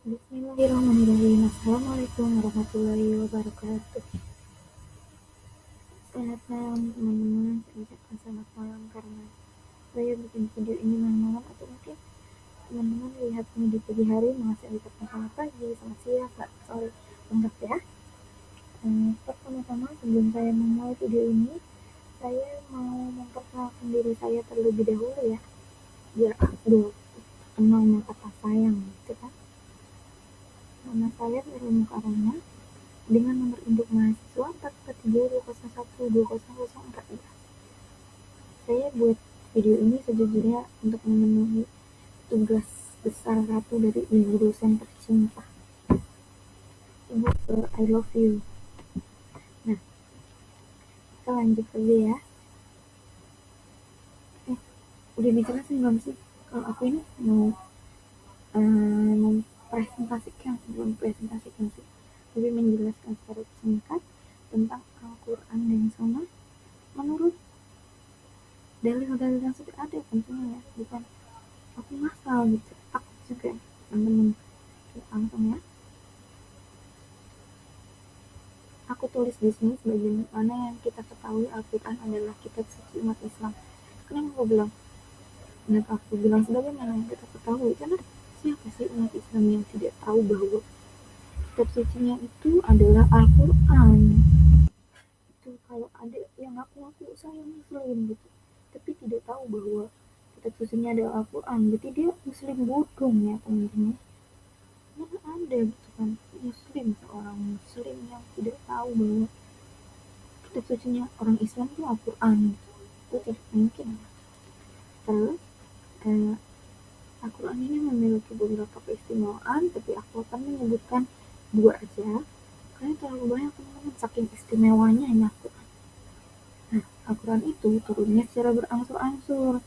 Bismillahirrahmanirrahim. Assalamualaikum warahmatullahi wabarakatuh. Selamat malam teman-teman. Saya ucapkan selamat malam karena saya bikin video ini malam-malam, atau mungkin teman-teman lihatnya di pagi hari, maka saya ucapkan selamat pagi, selamat siang, selamat sore, lengkap ya. Pertama-tama sebelum saya memulai video ini, saya mau memperkenalkan diri saya terlebih dahulu ya, biar aku kenalnya kata sayang gitu kan. Nama saya Nurul Mukarana dengan nomor induk mahasiswa 44320120014. Saya buat video ini sejujurnya untuk memenuhi tugas besar satu dari ibu dosen tercinta, Ibu I love you. Nah, kita lanjut aja ya. Udah dijelasin belum sih kalau aku ini mau mempresentasikan, sebelum presentasikan sih, lebih menjelaskan secara singkat tentang Al-Quran dan Sunnah menurut dalil-dalil yang sudah ada tentunya ya, bukan aku ngasal gitu, takut juga teman-teman. Langsung ya, aku tulis di sini sebagaimana yang kita ketahui Al-Quran adalah kitab suci umat Islam. Kenapa aku bilang sebagaimana yang kita ketahui? Karena siapa sih umat Islam yang tidak tahu bahwa kitab sucinya itu adalah Al-Quran? Itu kalau ada yang ngaku-ngaku saya muslim gitu, tapi tidak tahu bahwa kitab sucinya adalah Al-Quran, berarti dia muslim bodong ya teman-teman. Mana ada gitu kan muslim, seorang muslim yang tidak tahu bahwa kitab sucinya orang Islam itu Al-Quran, itu tidak mungkin. Terus Al-Quran ini memiliki beberapa keistimewaan, tapi aku akan menyebutkan dua aja karena terlalu banyak teman-teman, saking istimewanya ini Al-Quran. Nah, Al-Quran itu turunnya secara berangsur-angsur.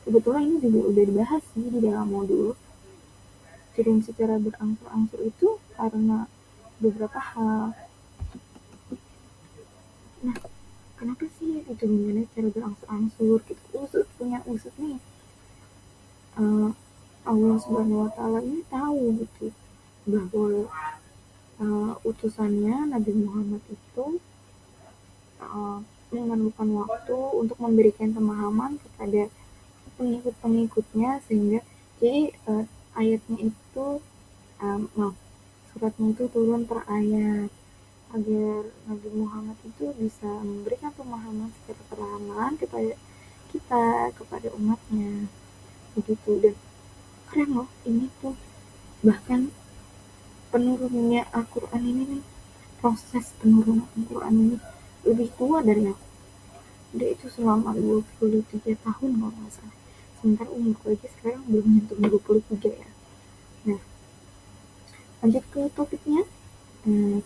Kebetulan ini juga udah dibahas sih di dalam modul. Turun secara berangsur-angsur itu karena beberapa hal. Nah, kenapa sih diturunkannya secara berangsur-angsur? Kita punya usut nih. Allah Subhanahu Wa Taala ini tahu gitu bahwa utusannya Nabi Muhammad itu memerlukan waktu untuk memberikan pemahaman kepada pengikut-pengikutnya, sehingga jadi ayatnya itu suratnya itu turun per ayat agar Nabi Muhammad itu bisa memberikan pemahaman secara perlahan kepada kita, kepada umatnya begitu. Dan keren loh ini tuh, bahkan penurunnya Al-Quran ini nih, proses penurunan Al-Quran ini lebih tua dari aku. Dia itu selama 23 tahun kalau nggak salah. Sementara umurku aja sekarang belum nyentuh 23 ya. Nah, lanjut ke topiknya.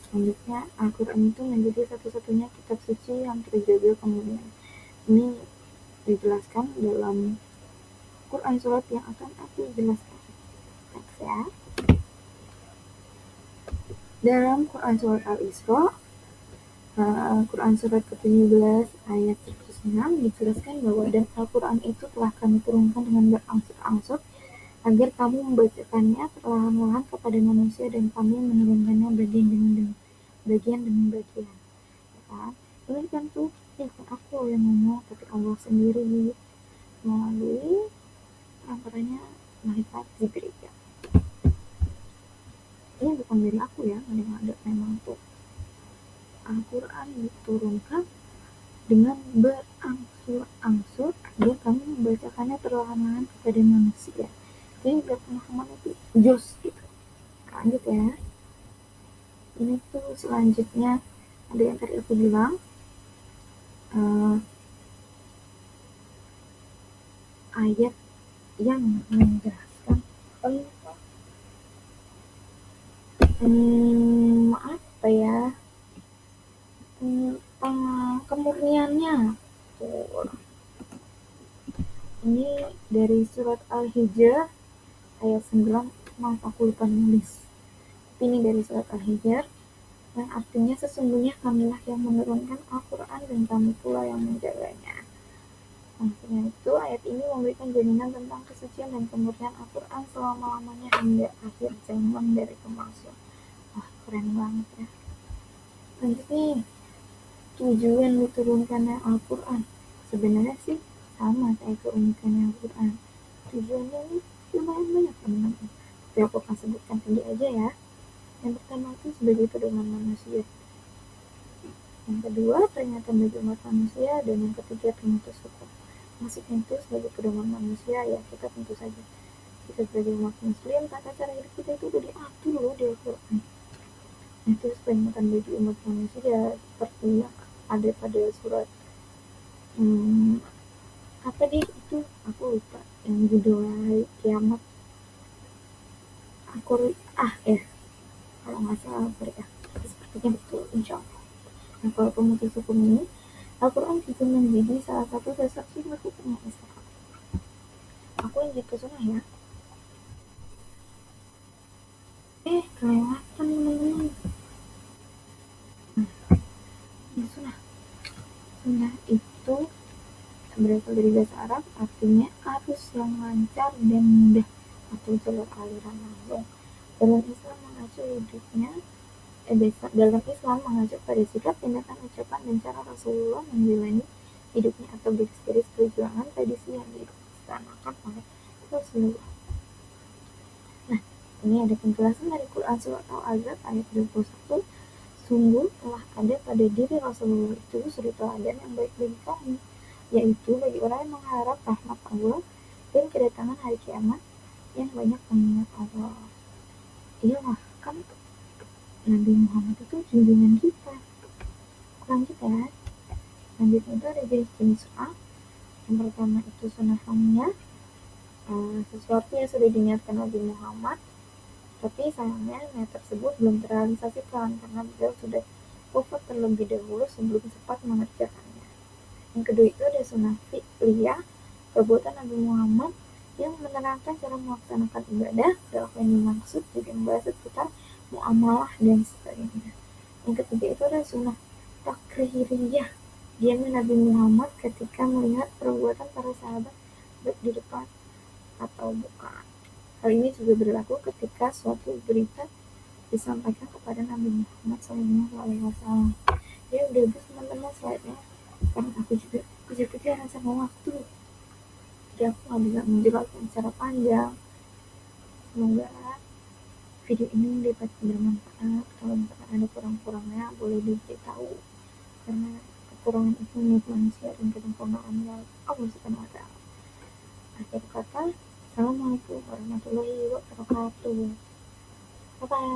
Selanjutnya, Al-Quran itu menjadi satu-satunya kitab suci yang terjaga kemudian. Ini dijelaskan dalam Quran surat yang akan aku jelaskan. Next ya. Dalam Quran surat Al-Isra, Quran surat ke-17 ayat 106 dijelaskan bahwa dan Al-Quran itu telah kami turunkan dengan berangsur-angsur agar kamu membacakannya perlahan-lahan kepada manusia, dan kami menurunkannya bagian demi bagian. Ya kan? Ini kan tuh bukan aku yang ngomong, tapi Allah sendiri melalui perantaranya malaikat Jibril. Ini bukan dari aku ya, ada memang tuh Al-Quran diturunkan dengan berangsur-angsur agar kami membacakannya perlahan-lahan kepada manusia. Jadi biar pemahaman itu jos gitu. Lanjut ya. Ini tuh selanjutnya ada yang tadi aku bilang, ayat yang menjelaskan apa ya, tentang kemurniannya. Ini dari surat Al-Hijr ayat 9. Maaf aku lupa nulis. Ini dari surat Al-Hijr yang artinya sesungguhnya kamilah yang menurunkan Al-Quran dan kami pula yang menjaganya. Maksudnya itu ayat ini memberikan jaminan tentang kesucian dan kemurnian Al-Quran selama-lamanya hingga akhir zaman dari pemalsuan. Wah, keren banget ya. Lanjut nih, tujuan diturunkannya Al-Quran. Sebenarnya sih sama kayak keunikannya Al-Quran. Tujuannya ini lumayan banyak teman-teman. Tapi aku akan sebutkan tadi aja ya. Yang pertama itu sebagai pedoman manusia. Yang kedua, peringatan bagi umat manusia. Dan yang ketiga, pemutus hukum. Maksudnya itu sebagai pedoman manusia, ya kita tentu saja. Kita sebagai umat muslim, tata cara hidup kita itu udah diatur loh di Al-Quran. Itu peringatan bagi umat manusia seperti yang ada pada surat apa deh itu aku lupa yang judul hari kiamat aku kalau nggak salah ya sepertinya betul insya Allah. Nah kalau pemutus hukum ini Al-Quran juga menjadi salah satu dasar sumber hukumnya Islam. Aku yang gitu sana ya. Kelewatan teman-teman. Nah, sunnah itu berasal dari bahasa Arab, artinya arus yang lancar dan mudah atau jalur aliran langsung. Dalam Islam mengacu hidupnya dalam Islam mengacu pada sikap, tindakan, ucapan, dan cara Rasulullah menjalani hidupnya atau garis-garis perjuangan tradisi yang dilaksanakan oleh Rasulullah. Nah, ini ada penjelasan dari Quran Surat Al-Ahzab ayat 21. Sungguh telah ada pada diri Rasulullah itu suri teladan yang baik bagi kamu, yaitu bagi orang yang mengharap rahmat Allah dan kedatangan hari kiamat yang banyak mengingat Allah. Iyalah, kan Nabi Muhammad itu junjungan kita, Quran kita. Lanjutnya itu ada jenis-jenis sunnah. Yang pertama itu sunnah hamiyah, sesuatu yang sudah diniatkan Nabi Muhammad, tapi sayangnya niat tersebut belum terrealisasikan karena beliau sudah wafat terlebih dahulu sebelum sempat mengerjakannya. Yang kedua itu ada sunnah fi'liyah, perbuatan Nabi Muhammad yang menerangkan cara melaksanakan ibadah. Dakwah yang dimaksud juga membahas seputar muamalah dan sebagainya. Yang ketiga itu ada sunnah takririyah, diam Nabi Muhammad ketika melihat perbuatan para sahabat baik di depan atau bukan. Hal ini juga berlaku ketika suatu berita disampaikan kepada Nabi Muhammad SAW. Ya udah habis teman-teman slide-nya, karena aku juga kejar-kejaran sama waktu, jadi aku nggak bisa menjelaskan secara panjang. Semoga video ini dapat bermanfaat. Kalau misalkan ada kurang-kurangnya boleh diberitahu, karena kekurangan itu milik manusia dan kesempurnaan milik Allah Subhanahu wa Ta'ala. Akhir kata, Assalamualaikum warahmatullahi wabarakatuh. Bye bye.